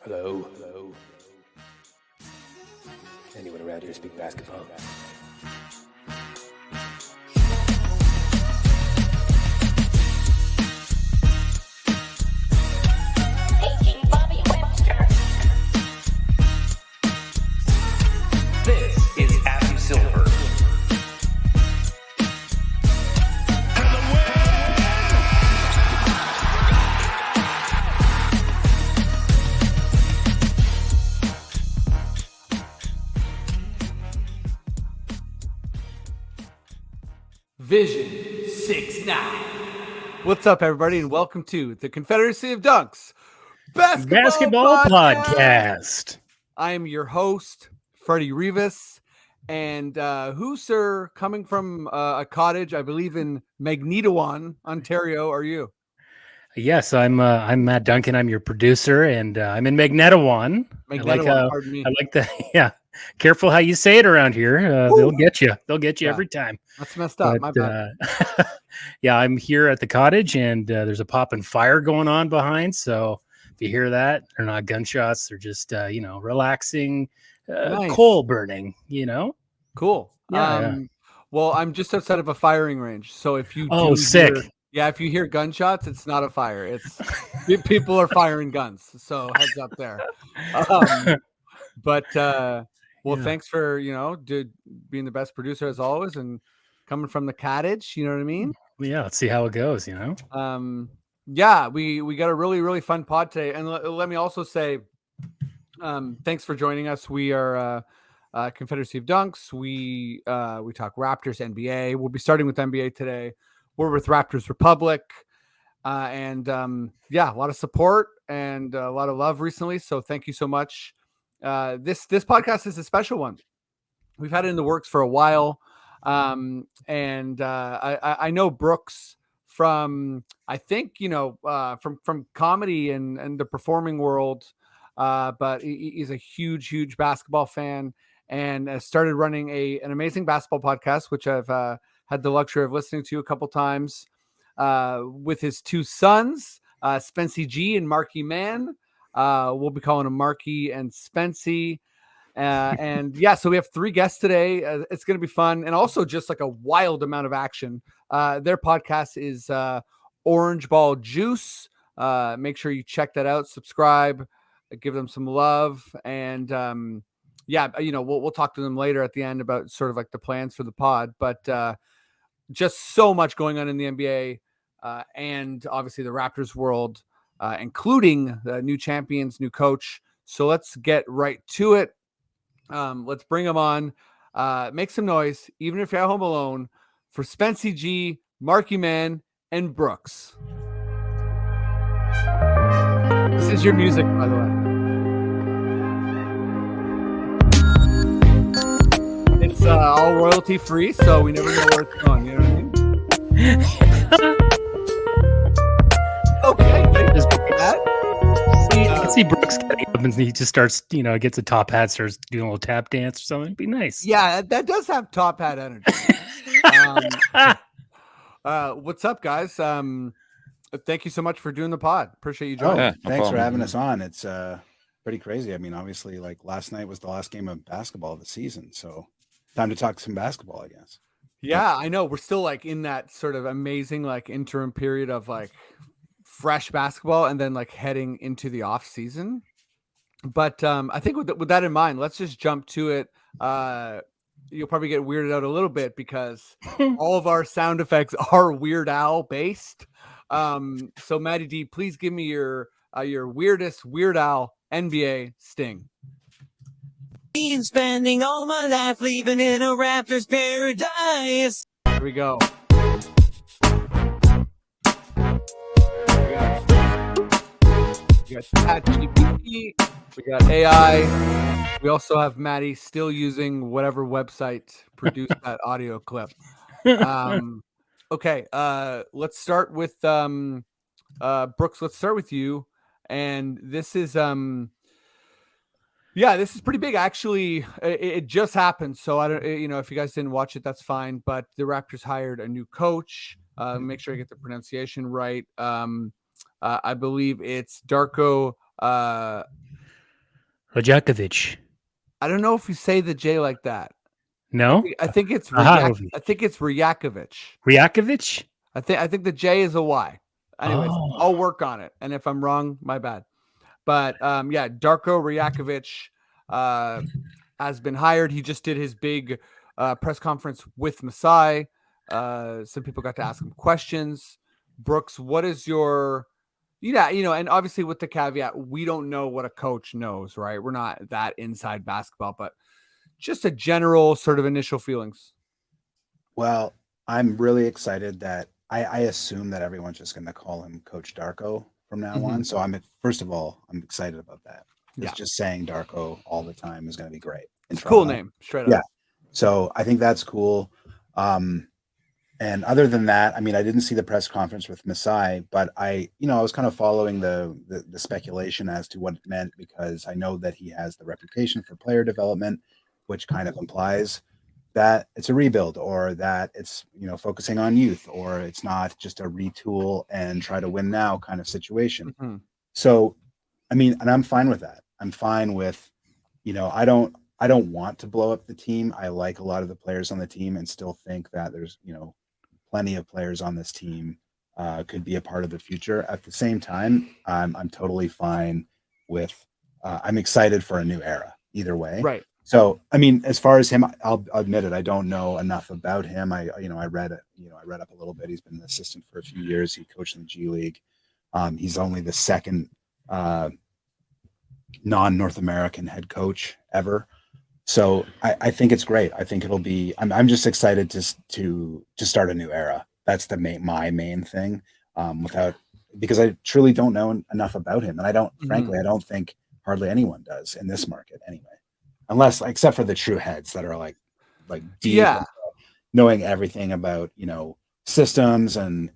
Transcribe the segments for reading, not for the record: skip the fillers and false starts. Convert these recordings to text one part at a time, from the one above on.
Hello. Hello. Anyone around here speak basketball? This is Abby Silver. Vision 6'9". What's up, everybody, and welcome to the Confederacy of Dunks Basketball Podcast. I am your host, Freddie Rivas, and who, sir, coming from a cottage, I believe in Magnetawan, Ontario, are you? Yes, I'm Matt Duncan. I'm your producer, and I'm in Magnetawan. Pardon me. I like that. Yeah, careful how you say it around here. They'll get you. They'll get you every time. That's messed up. My bad. Yeah, I'm here at the cottage, and there's a popping fire going on behind. So if you hear that, they're not gunshots. They're just relaxing, Nice. coal burning. Cool. Yeah. Well, I'm just outside of a firing range, so if you Sick. if you hear gunshots, it's not a fire. It's people are firing guns. So heads up there. Thanks for being the best producer as always, and coming from the cottage. You know what I mean? Yeah. Let's see how it goes. We got a really, really fun pod today, and let me also say, thanks for joining us. We are Confederacy of Dunks. We talk Raptors, NBA. We'll be starting with NBA today. We're with Raptors Republic, and a lot of support and a lot of love recently. So thank you so much. This podcast is a special one. We've had it in the works for a while, and I know Brooks from from comedy and the performing world, but he's a huge basketball fan and started running an amazing basketball podcast, which I've had the luxury of listening to a couple times with his two sons, Spency G and Mann. We'll be calling them Marky and Spency. So we have three guests today. It's going to be fun, and also just like a wild amount of action. Their podcast is Orangeball Juice. Make sure you check that out, subscribe, give them some love, and we'll talk to them later at the end about sort of like the plans for the pod. But just so much going on in the NBA and obviously the Raptors world, including the new champions, new coach. So let's get right to it. Let's bring them on. Make some noise, even if you're at home alone, for Spency G, Marky Mann, and Brooks. This is your music, by the way. It's all royalty free, so we never know where it's going. You know what I mean? Okay, just that. See Brooks getting up and he just starts, gets a top hat, starts doing a little tap dance or something. It'd be nice. Yeah, that does have top hat energy. What's up, guys? Thank you so much for doing the pod. Appreciate you joining. Thanks for having us on. It's pretty crazy. I mean, obviously, like last night was the last game of basketball of the season, so time to talk some basketball, I guess. Yeah, I know. We're still like in that sort of amazing like interim period of like fresh basketball and then like heading into the off season. But I think with that in mind, let's just jump to it. You'll probably get weirded out a little bit because all of our sound effects are Weird Al based. So Maddie D, please give me your weirdest Weird Al NBA sting. Been spending all my life living in a Raptors paradise. Here we go. We got ChatGPT, we got AI. We also have Maddie still using whatever website produced that audio clip. Okay, let's start with Brooks. Let's start with you. And this is this is pretty big. Actually, it just happened. So I don't, if you guys didn't watch it, that's fine. But the Raptors hired a new coach. Make sure I get the pronunciation right. I believe it's Darko Rajaković. I don't know if you say the J like that. No? I think it's Rajaković. I think it's Rajaković. Rajaković? I think the J is a Y. Anyways, Oh. I'll work on it. And if I'm wrong, my bad. But yeah, Darko Rajaković has been hired. He just did his big press conference with Masai. Some people got to ask him questions. Brooks, what is your and obviously with the caveat, we don't know what a coach knows, right? We're not that inside basketball, but just a general sort of initial feelings. Well, I'm really excited that I assume that everyone's just going to call him Coach Darko from now on. So first of all, I'm excited about that. It's just saying Darko all the time is going to be great. It's a cool name, straight up. Yeah. So I think that's cool. And other than that, I mean, I didn't see the press conference with Masai, but I was kind of following the speculation as to what it meant, because I know that he has the reputation for player development, which kind of implies that it's a rebuild, or that it's, focusing on youth, or it's not just a retool and try to win now kind of situation. So, I mean, and I'm fine with that. I'm fine with, I don't want to blow up the team. I like a lot of the players on the team and still think that there's, plenty of players on this team could be a part of the future. At the same time, I'm totally fine with, I'm excited for a new era either way. Right. So, I mean, as far as him, I'll admit it, I don't know enough about him. I read up a little bit. He's been an assistant for a few years. He coached in the G League. He's only the second non-North American head coach ever. So I think it's great. I think it'll be, I'm just excited to start a new era. That's my main thing, because I truly don't know enough about him. And frankly, I don't think hardly anyone does in this market anyway. Unless, except for the true heads that are like deep, knowing everything about systems and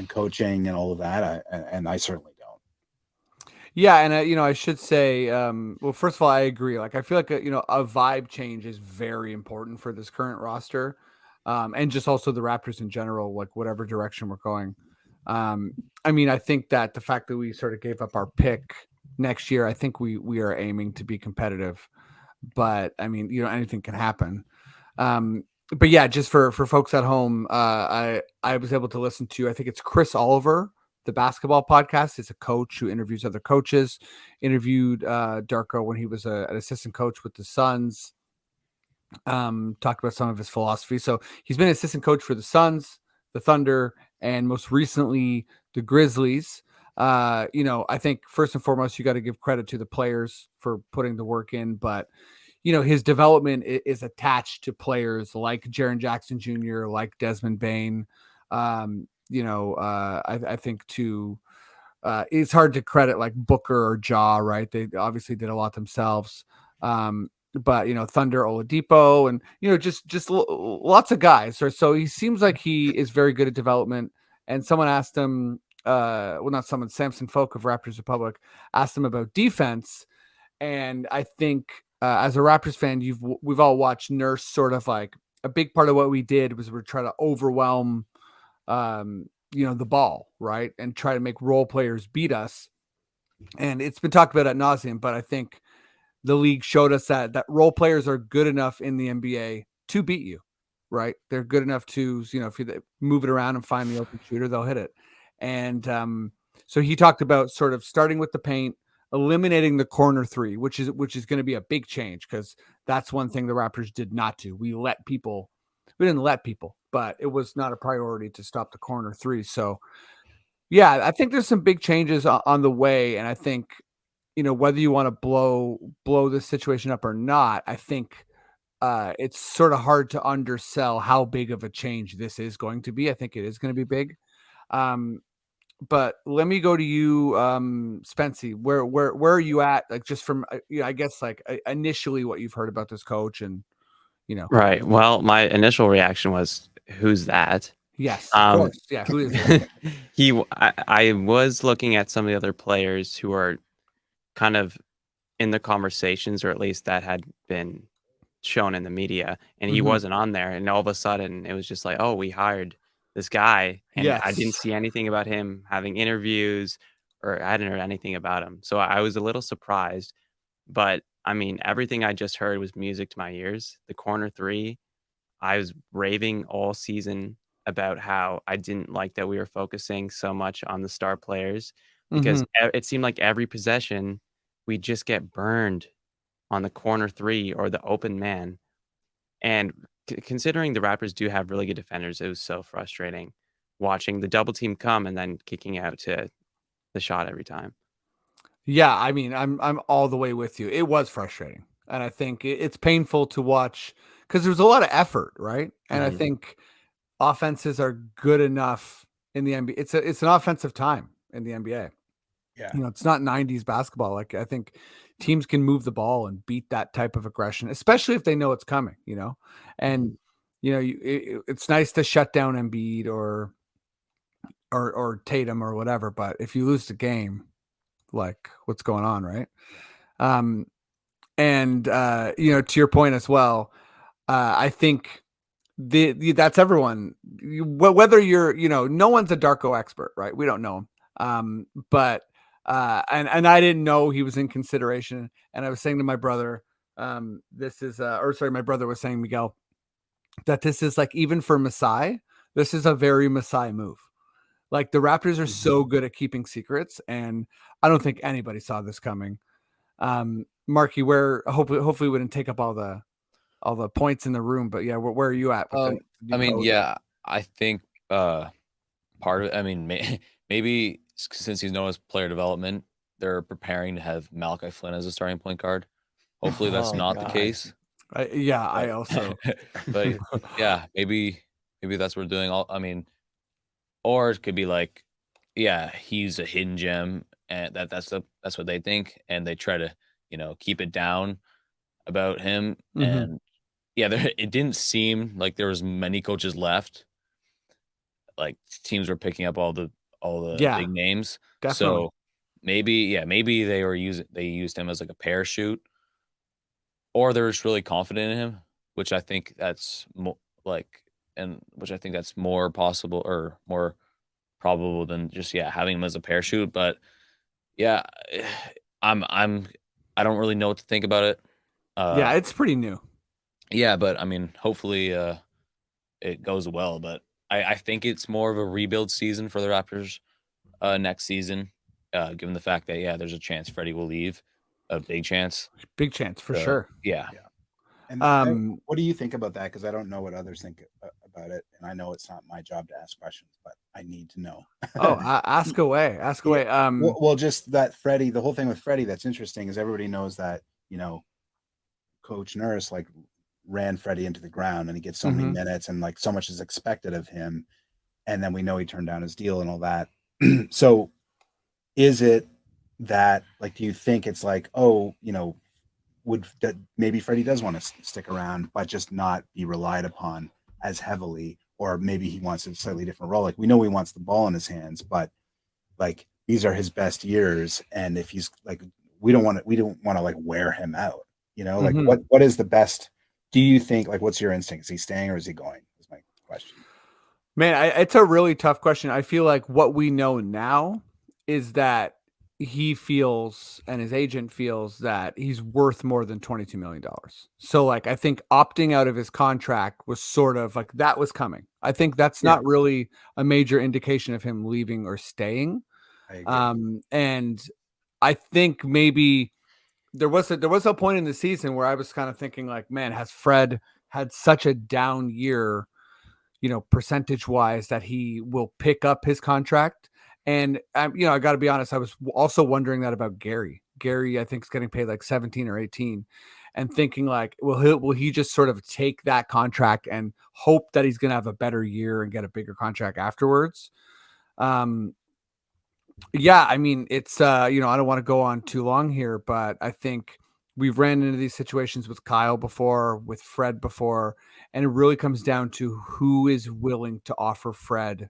coaching and all of that. And I certainly don't. Yeah, and I should say, well, first of all, I agree. Like, I feel like a vibe change is very important for this current roster, and just also the Raptors in general, like whatever direction we're going. I mean, I think that the fact that we sort of gave up our pick next year, I think we are aiming to be competitive, but I mean, anything can happen. But yeah, just for folks at home, I was able to listen to, I think it's Chris Oliver, the basketball podcast. It's a coach who interviews other coaches, interviewed Darko when he was an assistant coach with the Suns, talked about some of his philosophy. So he's been an assistant coach for the Suns, the Thunder, and most recently the Grizzlies. I think first and foremost, you got to give credit to the players for putting the work in, but his development is attached to players like Jaren Jackson Jr., like Desmond Bane. I think too, it's hard to credit like Booker or Ja, right? They obviously did a lot themselves. But Thunder, Oladipo, and just lots of guys. So he seems like he is very good at development. And someone asked him, Samson Folk of Raptors Republic asked him about defense. And I think as a Raptors fan, we've all watched Nurse sort of like a big part of what we did was we're trying to overwhelm the ball, right? And try to make role players beat us. And it's been talked about ad nauseum, but I think the league showed us that role players are good enough in the NBA to beat you, right? They're good enough to, if you move it around and find the open shooter, they'll hit it. And so he talked about sort of starting with the paint, eliminating the corner three, which is going to be a big change, because that's one thing the Raptors did not do. We didn't let people, but it was not a priority to stop the corner three. So yeah, I think there's some big changes on the way. And I think, whether you want to blow this situation up or not, I think it's sort of hard to undersell how big of a change this is going to be. I think it is going to be big. But let me go to you, Spency. Where are you at? Like, just from, I guess, like initially what you've heard about this coach and, Right. Well, my initial reaction was, who's that? Yes, of course. Yeah. Who is it? I was looking at some of the other players who are kind of in the conversations, or at least that had been shown in the media, and he wasn't on there. And all of a sudden it was just like, oh, we hired this guy. And I didn't see anything about him having interviews or I hadn't heard anything about him. So I was a little surprised. But I mean, everything I just heard was music to my ears. The corner three, I was raving all season about how I didn't like that we were focusing so much on the star players because it seemed like every possession we just get burned on the corner three or the open man. And considering the Raptors do have really good defenders, it was so frustrating watching the double team come and then kicking out to the shot every time. Yeah, I mean, I'm all the way with you. It was frustrating, and I think it's painful to watch because there's a lot of effort, right? And I think offenses are good enough in the NBA. It's an offensive time in the NBA. Yeah. You know, it's not 90s basketball. Like, I think teams can move the ball and beat that type of aggression, especially if they know it's coming, you know? And, you know, it's nice to shut down Embiid or Tatum or whatever. But if you lose the game, like, what's going on, right? And you know, to your point as well, I think that's everyone. Whether you're, you know, no one's a Darko expert, right? We don't know him. But and I didn't know he was in consideration. And I was saying to my brother, this is my brother was saying, Miguel, that this is like, even for Masai, this is a very Masai move. Like, the Raptors are so good at keeping secrets, and I don't think anybody saw this coming. Marky, where hopefully we didn't take up all the points in the room, but yeah, where are you at? With I mean, yeah, I think part of it, I mean, maybe since he's known as player development, they're preparing to have Malachi Flynn as a starting point guard. Hopefully that's not the case. I also. But yeah, maybe that's what we're doing. I mean, or it could be like, yeah, he's a hidden gem, and that's what they think, and they try to, you know, keep it down about him. And yeah, it didn't seem like there was many coaches left. Like, teams were picking up all the big names. Definitely. So maybe they used him as like a parachute, or they're just really confident in him, which I think that's more possible or more probable than just having him as a parachute. But yeah, I don't really know what to think about it. Yeah, it's pretty new. Yeah, but I mean, hopefully it goes well. But I think it's more of a rebuild season for the Raptors next season, given the fact that there's a chance Freddie will leave, a big chance for sure. Yeah. And what do you think about that? Because I don't know what others think about it, and I know it's not my job to ask questions, but I need to know. Ask away. Well, just that Freddie, the whole thing with Freddie that's interesting is everybody knows that, you know, Coach Nurse like ran Freddie into the ground, and he gets so many minutes, and like so much is expected of him, and then we know he turned down his deal and all that. So is it that, like, do you think it's like, oh, you know, that maybe Freddie does want to stick around, but just not be relied upon as heavily, or maybe he wants a slightly different role? Like, we know he wants the ball in his hands, but like, these are his best years, and if he's like, we don't want to like wear him out, you know? Like, what is the best? Do you think, like, what's your instinct? Is he staying or is he going? Is my question. Man, it's a really tough question. I feel like what we know now is that he feels, and his agent feels, that he's worth more than $22 million. So like, I think opting out of his contract was sort of like, that was coming. I think that's not really a major indication of him leaving or staying. And I think maybe there was a point in the season where I was kind of thinking like, man, has Fred had such a down year, you know, percentage wise, that he will pick up his contract? And you know, I got to be honest, I was also wondering that about Gary. Gary, I think, is getting paid like 17 or 18, and thinking like, will he just sort of take that contract and hope that he's going to have a better year and get a bigger contract afterwards? Yeah, I mean, it's you know, I don't want to go on too long here, but I think we've ran into these situations with Kyle before, with Fred before, and it really comes down to who is willing to offer Fred,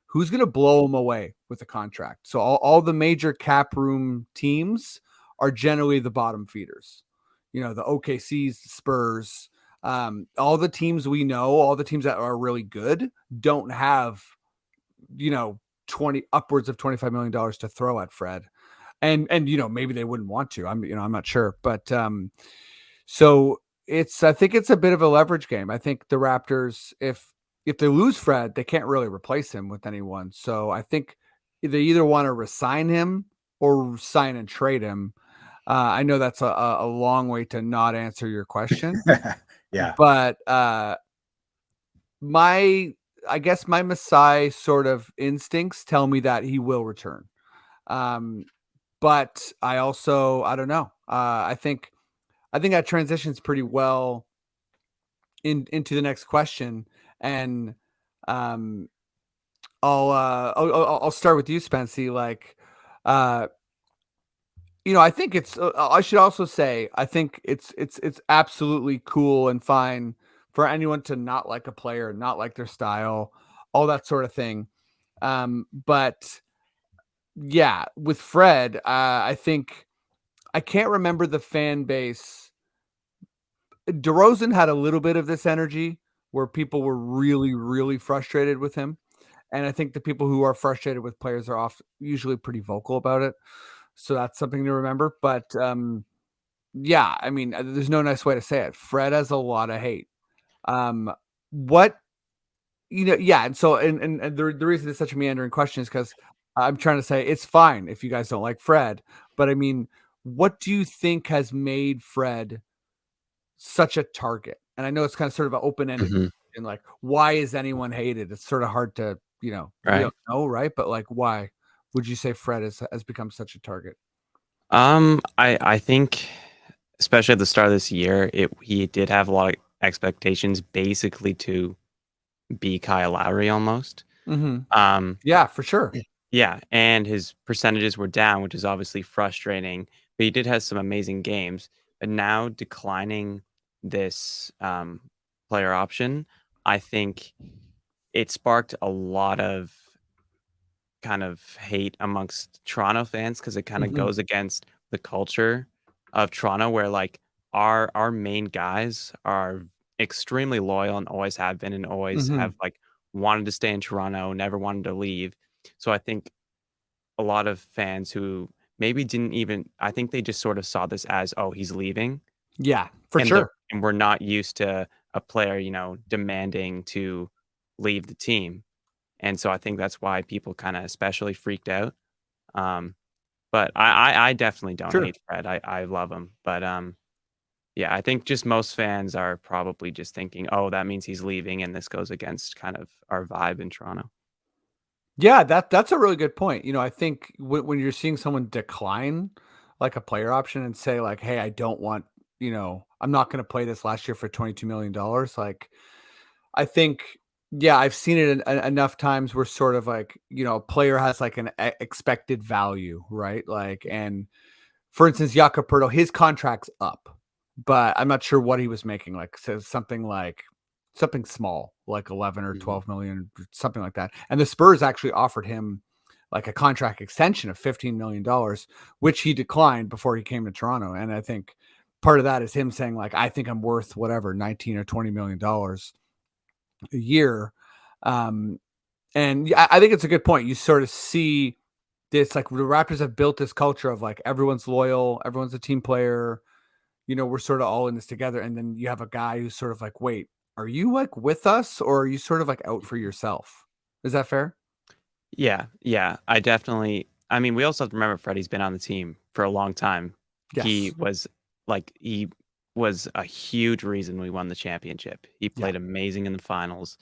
who's going to blow him away with a contract. So all the major cap room teams are generally the bottom feeders. You know, the OKCs, the Spurs, all the teams we know, all the teams that are really good don't have, you know, upwards of $25 million to throw at Fred. And maybe they wouldn't want to. I'm not sure. But so I think it's a bit of a leverage game. I think the Raptors, if they lose Fred, they can't really replace him with anyone. So I think they either want to resign him or sign and trade him. I know that's a long way to not answer your question. Yeah. But I guess my Masai sort of instincts tell me that he will return. But I don't know. I think that transitions pretty well into the next question. And I'll start with you, Spency. Like, I think it's. I should also say I think it's absolutely cool and fine for anyone to not like a player, not like their style, all that sort of thing. But yeah, with Fred, I think I can't remember the fan base. DeRozan had a little bit of this energy where people were really, really frustrated with him. And I think the people who are frustrated with players are usually pretty vocal about it. So that's something to remember. But yeah, I mean, there's no nice way to say it. Fred has a lot of hate. Yeah. And so, and the reason it's such a meandering question is because I'm trying to say it's fine if you guys don't like Fred. But I mean, what do you think has made Fred such a target? And I know it's kind of sort of an open-ended question, like, why is anyone hated? It's sort of hard to, we don't know, right? But like, why would you say Fred has become such a target? I think, especially at the start of this year, he did have a lot of expectations, basically to be Kyle Lowry almost. Yeah, for sure. Yeah, and his percentages were down, which is obviously frustrating. But he did have some amazing games. But now declining this player option, I think it sparked a lot of kind of hate amongst Toronto fans because it kind of goes against the culture of Toronto, where like our main guys are extremely loyal and always have been and always have like wanted to stay in Toronto, never wanted to leave. So I think a lot of fans who maybe didn't even, I think they just sort of saw this as, oh, he's leaving. Yeah, for And sure. and we're not used to a player, demanding to leave the team. And so I think that's why people kind of especially freaked out. But I definitely don't hate Fred. I love him. But yeah, I think just most fans are probably just thinking, oh, that means he's leaving. And this goes against kind of our vibe in Toronto. Yeah, that's a really good point. I think when you're seeing someone decline like a player option and say like, hey, I don't want, I'm not going to play this last year for $22 million. Like, I think, yeah, I've seen it enough times where sort of like, a player has like an expected value, right? Like, and for instance, Jakob Poeltl, his contract's up, but I'm not sure what he was making. Like, so something small, like 11 or 12 million, something like that. And the Spurs actually offered him like a contract extension of $15 million, which he declined before he came to Toronto. And I think part of that is him saying like, I think I'm worth whatever, 19 or $20 million a year. And yeah, I think it's a good point. You sort of see this, like the Raptors have built this culture of like, everyone's loyal, everyone's a team player, we're sort of all in this together. And then you have a guy who's sort of like, wait, are you like with us or are you sort of like out for yourself? Is that fair? Yeah. I mean, we also have to remember Freddie's been on the team for a long time. Yes. He was a huge reason we won the championship. He played amazing in the finals,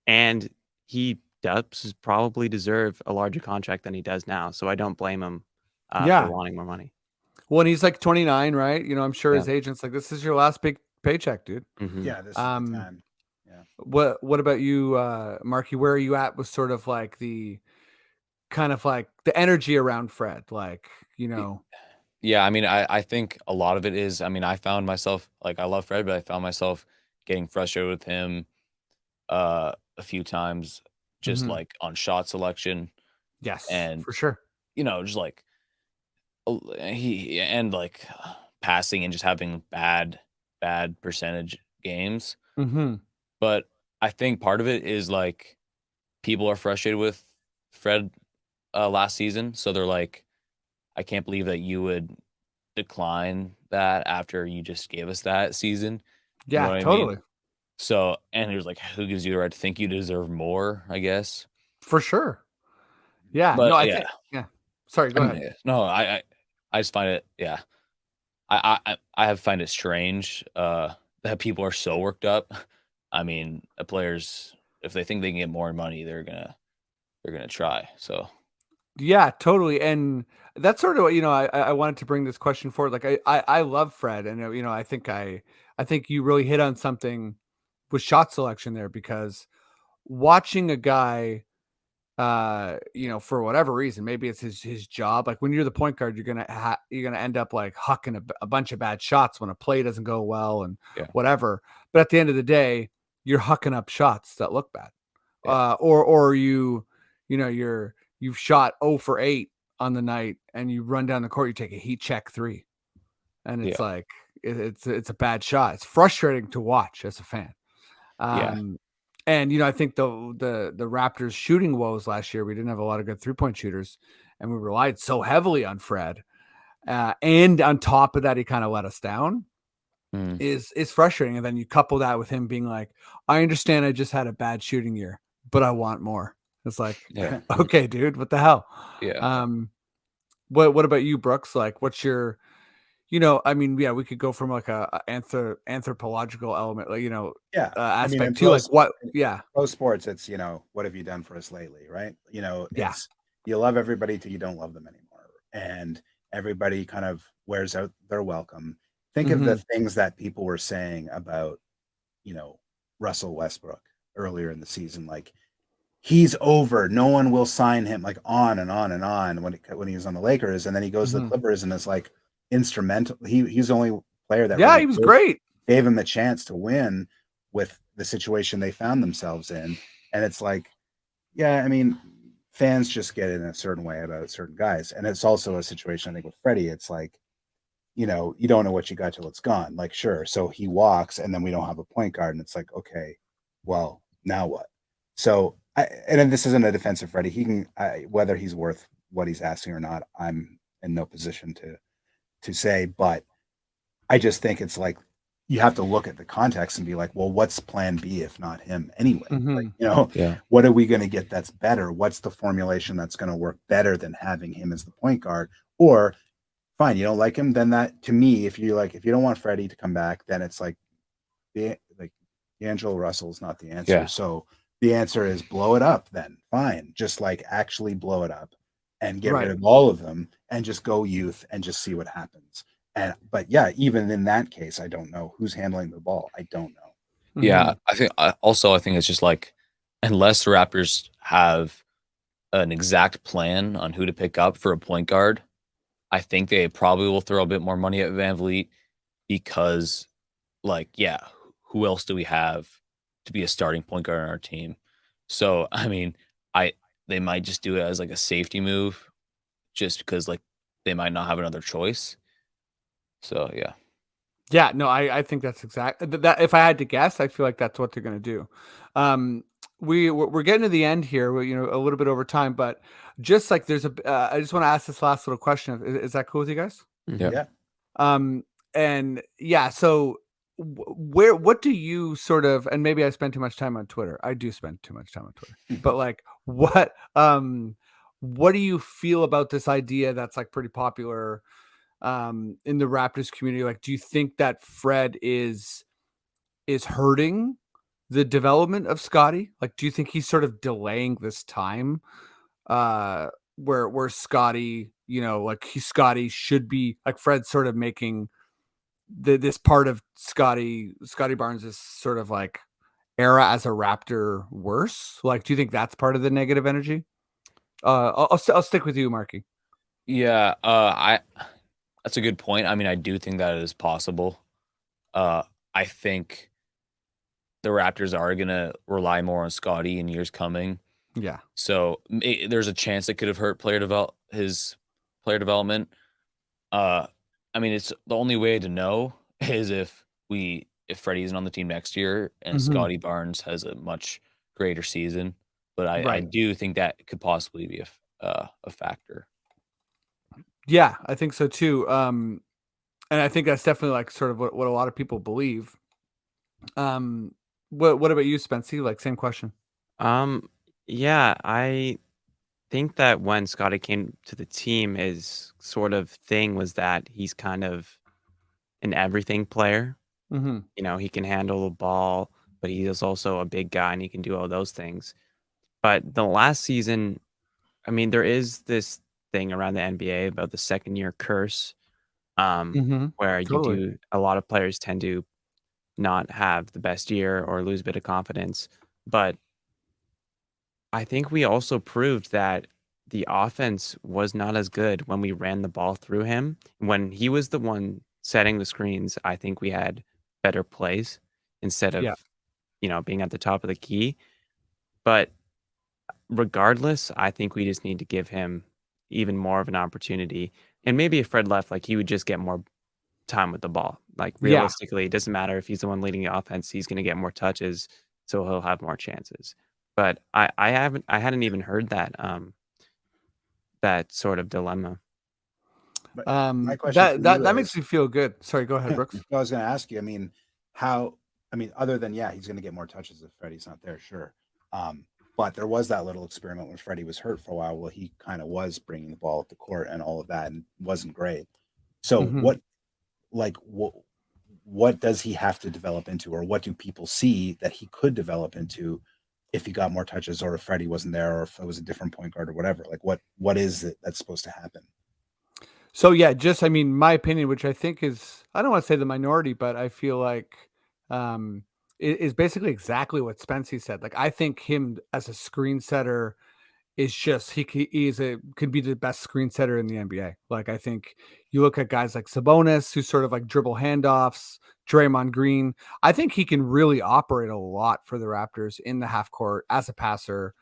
and he does probably deserve a larger contract than he does now. So I don't blame him for wanting more money. Well, and he's like 29, right? I'm sure his agent's like, this is your last big paycheck, dude. Yeah, this is the time. Yeah. What about you, Marky? Where are you at with sort of like the kind of like the energy around Fred? Like, Yeah, I mean, I think a lot of it is, I mean, I found myself, like, I love Fred, but I found myself getting frustrated with him a few times, just like on shot selection. Yes, and for sure. Just like like passing and just having bad percentage games. But I think part of it is like people are frustrated with Fred last season. So they're like, I can't believe that you would decline that after you just gave us that season. You know Yeah, what I totally. mean? So, and he was like, who gives you the right to think you deserve more, I guess. For sure. Yeah. No, But I yeah, think. Yeah. Sorry. Go ahead. no, I just find it, yeah. I have find it strange that people are so worked up. I mean, players, if they think they can get more money, they're gonna try. So Yeah, totally. And that's sort of what, I wanted to bring this question forward. Like I love Fred, and I think you really hit on something with shot selection there, because watching a guy, for whatever reason, maybe it's his job. Like when you're the point guard, you're gonna end up like hucking a bunch of bad shots when a play doesn't go well and yeah, whatever. But at the end of the day, you're hucking up shots that look bad. yeah, Or you've shot 0 for 8 on the night, and you run down the court, you take a heat check 3, and it's yeah, like it's a bad shot. It's frustrating to watch as a fan. yeah, And I think the Raptors shooting woes last year, we didn't have a lot of good 3-point shooters, and we relied so heavily on Fred. And on top of that, he kind of let us down. mm, Is frustrating. And then you couple that with him being like, I understand I just had a bad shooting year, but I want more. It's like, yeah, okay, dude, what the hell? yeah. What about you, Brooks? Like, what's your, I mean, yeah, we could go from like a anthropological element, like, Yeah. I mean, in aspect to like what, yeah, pro sports, it's, what have you done for us lately, right? yeah, It's you love everybody till you don't love them anymore, and everybody kind of wears out their welcome. Think of the hmm things that people were saying about, Russell Westbrook earlier in the season, like he's over, no one will sign him, like on and on and on when he was on the Lakers, and then he goes to the hmm Clippers and is like instrumental. He's the only player that yeah, really he was great. gave him the chance to win with the situation they found themselves in. And it's like, yeah, I mean, fans just get in a certain way about certain guys. And it's also a situation, I think, with Freddie. It's like, you don't know what you got till it's gone. Like, sure. So he walks, and then we don't have a point guard. And it's like, okay, well, now what? So, and then this isn't a defensive Freddie. He can, whether he's worth what he's asking or not, I'm in no position to say. But I just think it's like you have to look at the context and be like, well, what's plan B if not him anyway? Like, hmm Yeah. what are we going to get that's better? What's the formulation that's going to work better than having him as the point guard? Or fine, you don't like him, then that, to me, if you don't want Freddie to come back, then it's like D'Angelo Russell's not the answer. Yeah. So the answer is blow it up then. Fine. Just like actually blow it up and get Right. rid of all of them and just go youth and just see what happens. But yeah, even in that case, I don't know who's handling the ball. I don't know. Yeah, I think I think it's just like, unless the Raptors have an exact plan on who to pick up for a point guard, I think they probably will throw a bit more money at VanVleet, because, like, yeah, who else do we have to be a starting point guard on our team? So, I mean, they might just do it as like a safety move, just because like they might not have another choice. So yeah, Yeah, no, I think that's exact that. If I had to guess, I feel like that's what they're going to do. Um, we're getting to the end here. A little bit over time, but just like there's I just want to ask this last little question. Is that cool with you guys? yeah. Yeah. And yeah, so what do you sort of, and maybe I spend too much time on Twitter. I do spend too much time on Twitter, but like what do you feel about this idea that's like pretty popular in the Raptors community? Like, do you think that Fred is hurting the development of Scotty? Like, do you think he's sort of delaying this time where Scotty, Scotty should be like Fred's sort of making this part of Scotty Barnes' sort of like era as a Raptor worse? Like, do you think that's part of the negative energy? I'll stick with you, Marky. Yeah, that's a good point. I mean, I do think that it is possible. I think the Raptors are gonna rely more on Scotty in years coming. Yeah. So there's a chance it could have hurt his player development. I mean, it's the only way to know is if Freddie isn't on the team next year and Mhm. Scotty Barnes has a much greater season. But I Right. do think that could possibly be a factor. Yeah, I think so too. And I think that's definitely like sort of what a lot of people believe. What about you, Spency? Like same question. Yeah, I think that when Scotty came to the team, his sort of thing was that he's kind of an everything player. Mm-hmm. You know, he can handle the ball, but he is also a big guy and he can do all those things. But the last season, I mean, there is this thing around the NBA about the second year curse, Mm-hmm. where Totally. a lot of players tend to not have the best year or lose a bit of confidence. But I think we also proved that the offense was not as good when we ran the ball through him. When he was the one setting the screens, I think we had better plays instead of, Yeah. being at the top of the key. But regardless, I think we just need to give him even more of an opportunity. And maybe if Fred left, like he would just get more time with the ball. Like Yeah. realistically, it doesn't matter if he's the one leading the offense, he's going to get more touches, so he'll have more chances. But I hadn't even heard that sort of dilemma. But my question for That you makes is, me feel good. Sorry, go ahead, Brooks. I was going to ask you, I mean, other than, yeah, he's going to get more touches if Freddie's not there, sure. But there was that little experiment when Freddie was hurt for a while. Well, he kind of was bringing the ball up the court and all of that, and wasn't great. So Mhm. what does he have to develop into, or what do people see that he could develop into if he got more touches, or if Freddie wasn't there, or if it was a different point guard or whatever? Like what is it that's supposed to happen? So yeah, just I mean, my opinion, which I think is I don't want to say the minority, but I feel like is basically exactly what Spency said. Like I think him as a screen setter is just could be the best screen setter in the NBA. Like I think you look at guys like Sabonis who sort of like dribble handoffs, Draymond Green. I think he can really operate a lot for the Raptors in the half court as a passer,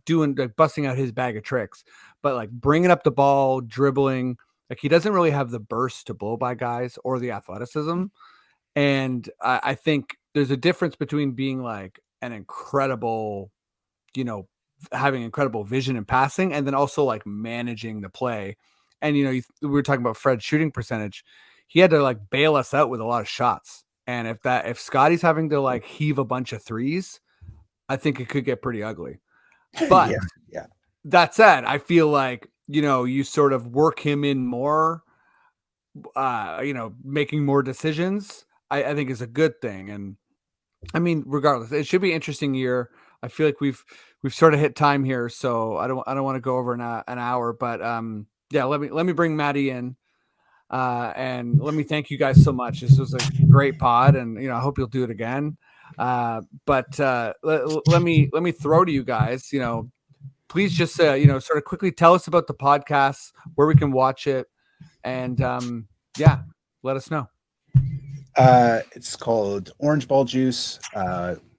doing like busting out his bag of tricks, but like bringing up the ball, dribbling. Like he doesn't really have the burst to blow by guys or the athleticism. And I think there's a difference between being like an incredible, having incredible vision and passing, and then also like managing the play. And we were talking about Fred's shooting percentage. He had to like bail us out with a lot of shots. And if Scotty's having to like heave a bunch of threes, I think it could get pretty ugly. But yeah. that said, I feel like you sort of work him in more, making more decisions. I think is a good thing. And I mean, regardless, it should be an interesting year. I feel like we've sort of hit time here, so I don't want to go over an hour, but yeah, let me bring Maddie in, and let me thank you guys so much. This was a great pod, and I hope you'll do it again. But let me throw to you guys. Please just sort of quickly tell us about the podcast, where we can watch it, and yeah, let us know. It's called Orangeball Juice.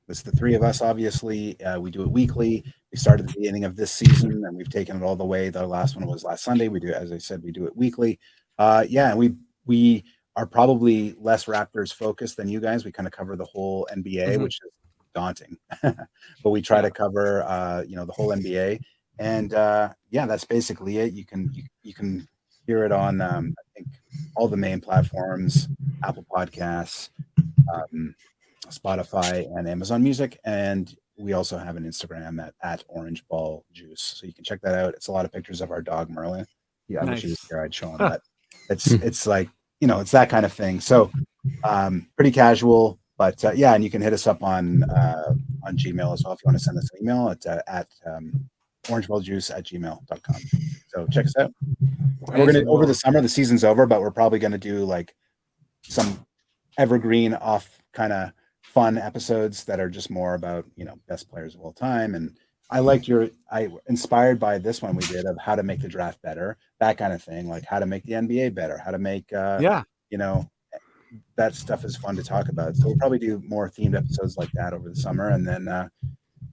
It's the three of us, obviously. We do it weekly. We started at the beginning of this season, and we've taken it all the way. The last one was last Sunday. We do, as I said, we do it weekly. Yeah, and we are probably less Raptors focused than you guys. We kind of cover the whole NBA, which is daunting, but we try to cover the whole NBA. And yeah, that's basically it. You can hear it on I think all the main platforms: Apple Podcasts, Spotify, and Amazon Music. And we also have an Instagram at Orangeball Juice, so you can check that out. It's a lot of pictures of our dog Merlin. Yeah, I wish he was here. I'd show him, but it's like it's that kind of thing. So pretty casual, but yeah, and you can hit us up on Gmail as well if you want to send us an email at orangeballjuice@gmail.com. So check us out. We're gonna over the summer. The season's over, but we're probably gonna do like some evergreen off kind of fun episodes that are just more about best players of all time. And I inspired by this one we did of how to make the draft better, that kind of thing, like how to make the NBA better, how to make that stuff is fun to talk about. So we'll probably do more themed episodes like that over the summer, and then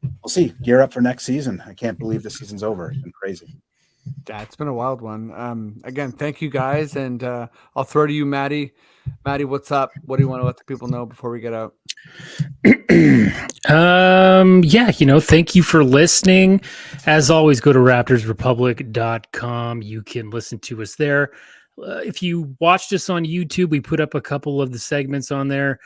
we'll see. Gear up for next season. I can't believe the season's over. It's been crazy. Yeah, it's been a wild one. Again, thank you guys, and I'll throw to you, Maddie. Maddie, what's up? What do you want to let the people know before we get out? Yeah, thank you for listening. As always, go to raptorsrepublic.com. You can listen to us there. If you watched us on YouTube, we put up a couple of the segments on there.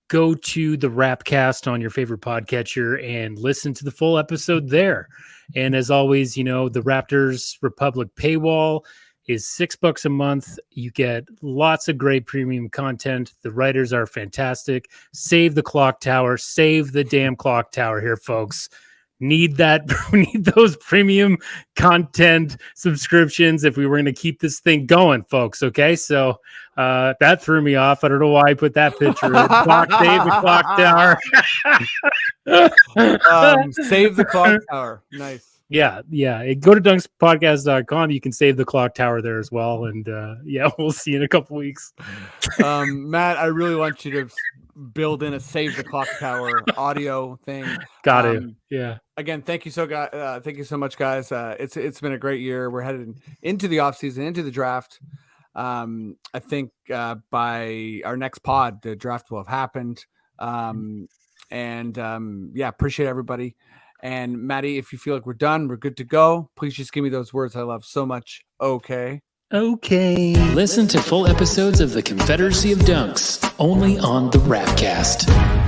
Go to the Rapcast on your favorite podcatcher and listen to the full episode there. And as always, the Raptors Republic paywall is $6 a month. You get lots of great premium content. The writers are fantastic. Save the clock tower. Save the damn clock tower here, folks. Need those premium content subscriptions if we were going to keep this thing going, folks. Okay, so that threw me off. I don't know why I put that picture in. Save the clock tower. Save the clock tower. Nice. Yeah. Go to dunkspodcast.com. You can save the clock tower there as well. And we'll see you in a couple weeks. Matt, I really want you to build in a save the clock tower audio thing. Got it. Yeah. Again, thank you so much, guys. It's been a great year. We're headed into the off season, into the draft. I think by our next pod, the draft will have happened. Appreciate everybody. And Maddie, if you feel like we're done, we're good to go. Please just give me those words I love so much. Okay. Listen to full episodes of the Confederacy of Dunks only on the Rapcast.